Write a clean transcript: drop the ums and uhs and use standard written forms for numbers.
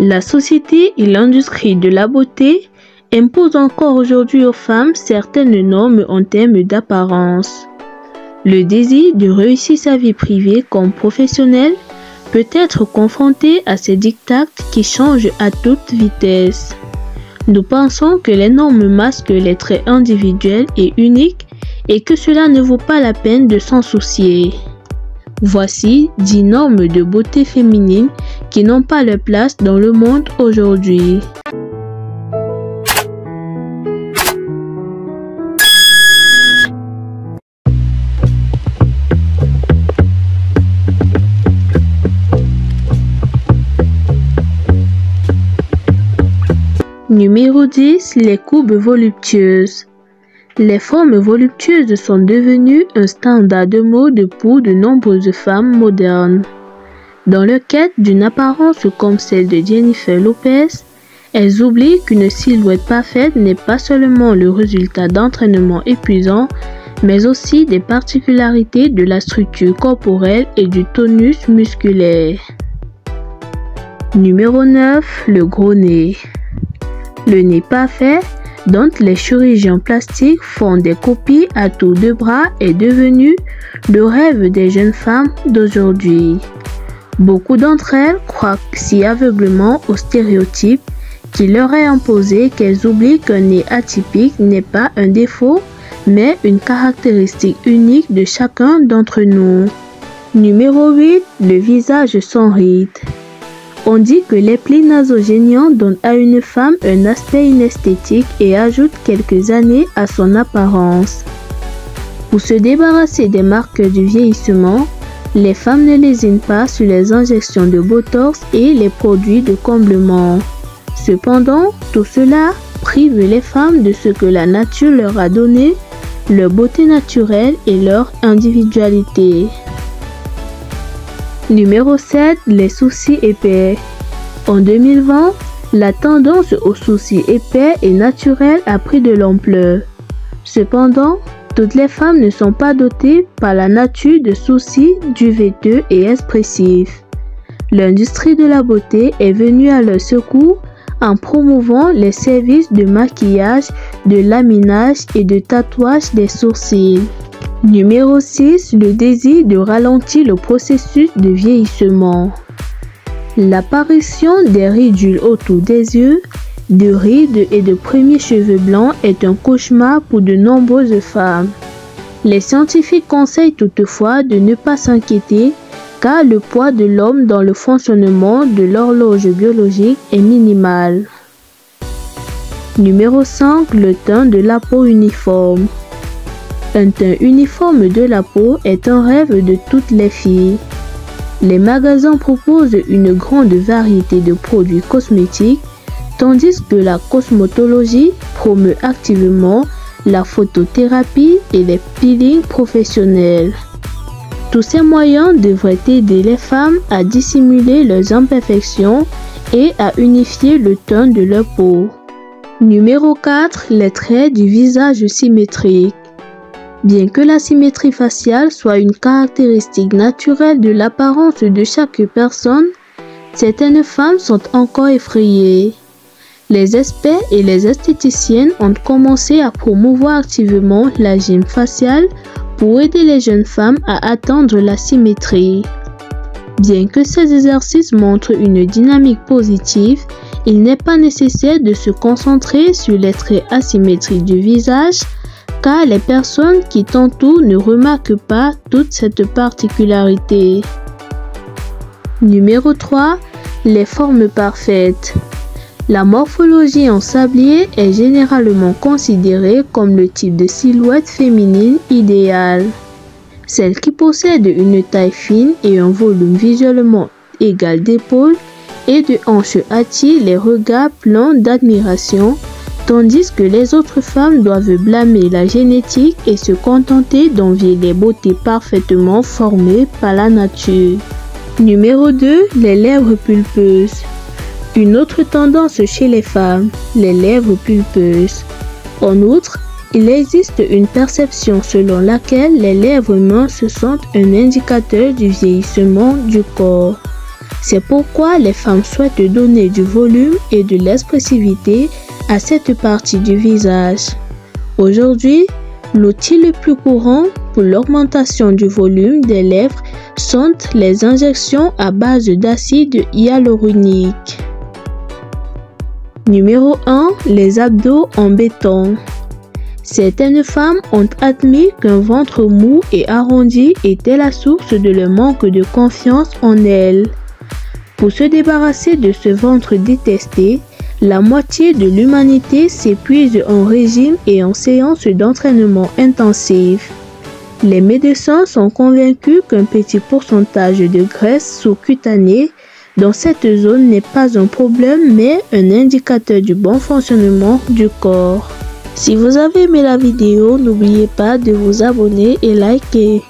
La société et l'industrie de la beauté imposent encore aujourd'hui aux femmes certaines normes en termes d'apparence. Le désir de réussir sa vie privée comme professionnelle peut être confronté à ces diktats qui changent à toute vitesse. Nous pensons que les normes masquent les traits individuels et uniques et que cela ne vaut pas la peine de s'en soucier. Voici 10 normes de beauté féminine qui n'ont pas leur place dans le monde aujourd'hui. Numéro 10. Les courbes voluptueuses. Les formes voluptueuses sont devenues un standard de mode pour de nombreuses femmes modernes. Dans leur quête d'une apparence comme celle de Jennifer Lopez, elles oublient qu'une silhouette parfaite n'est pas seulement le résultat d'entraînement épuisant, mais aussi des particularités de la structure corporelle et du tonus musculaire. Numéro 9. Le gros nez. Le nez parfait, dont les chirurgiens plastiques font des copies à tour de bras, est devenu le rêve des jeunes femmes d'aujourd'hui. Beaucoup d'entre elles croient si aveuglément aux stéréotypes qui leur est imposé qu'elles oublient qu'un nez atypique n'est pas un défaut, mais une caractéristique unique de chacun d'entre nous. Numéro 8. Le visage sans rides. On dit que les plis nasogéniens donnent à une femme un aspect inesthétique et ajoutent quelques années à son apparence. Pour se débarrasser des marques du vieillissement, les femmes ne lésinent pas sur les injections de botox et les produits de comblement. Cependant, tout cela prive les femmes de ce que la nature leur a donné, leur beauté naturelle et leur individualité. Numéro 7. Les sourcils épais. En 2020, la tendance aux sourcils épais et naturels a pris de l'ampleur. Cependant, toutes les femmes ne sont pas dotées par la nature de sourcils duveteux et expressifs. L'industrie de la beauté est venue à leur secours en promouvant les services de maquillage, de laminage et de tatouage des sourcils. Numéro 6. Le désir de ralentir le processus de vieillissement. L'apparition des ridules autour des yeux, de rides et de premiers cheveux blancs est un cauchemar pour de nombreuses femmes. Les scientifiques conseillent toutefois de ne pas s'inquiéter car le poids de l'homme dans le fonctionnement de l'horloge biologique est minimal. Numéro 5. Le teint de la peau uniforme. Un teint uniforme de la peau est un rêve de toutes les filles. Les magasins proposent une grande variété de produits cosmétiques, tandis que la cosmétologie promeut activement la photothérapie et les peelings professionnels. Tous ces moyens devraient aider les femmes à dissimuler leurs imperfections et à unifier le teint de leur peau. Numéro 4. Les traits du visage symétriques. Bien que la symétrie faciale soit une caractéristique naturelle de l'apparence de chaque personne, certaines femmes sont encore effrayées. Les experts et les esthéticiennes ont commencé à promouvoir activement la gym faciale pour aider les jeunes femmes à atteindre la symétrie. Bien que ces exercices montrent une dynamique positive, il n'est pas nécessaire de se concentrer sur les traits asymétriques du visage, car les personnes qui t'entourent ne remarquent pas toute cette particularité. Numéro 3. Les formes parfaites. La morphologie en sablier est généralement considérée comme le type de silhouette féminine idéale. Celle qui possède une taille fine et un volume visuellement égal d'épaules et de hanches attire les regards pleins d'admiration, tandis que les autres femmes doivent blâmer la génétique et se contenter d'envier les beautés parfaitement formées par la nature. Numéro 2. Les lèvres pulpeuses. Une autre tendance chez les femmes, les lèvres pulpeuses. En outre, il existe une perception selon laquelle les lèvres minces sont un indicateur du vieillissement du corps. C'est pourquoi les femmes souhaitent donner du volume et de l'expressivité à cette partie du visage. Aujourd'hui, l'outil le plus courant pour l'augmentation du volume des lèvres sont les injections à base d'acide hyaluronique. Numéro 1. Les abdos en béton. Certaines femmes ont admis qu'un ventre mou et arrondi était la source de leur manque de confiance en elles. Pour se débarrasser de ce ventre détesté, la moitié de l'humanité s'épuise en régime et en séances d'entraînement intensives. Les médecins sont convaincus qu'un petit pourcentage de graisse sous-cutanée dans cette zone n'est pas un problème mais un indicateur du bon fonctionnement du corps. Si vous avez aimé la vidéo, n'oubliez pas de vous abonner et liker.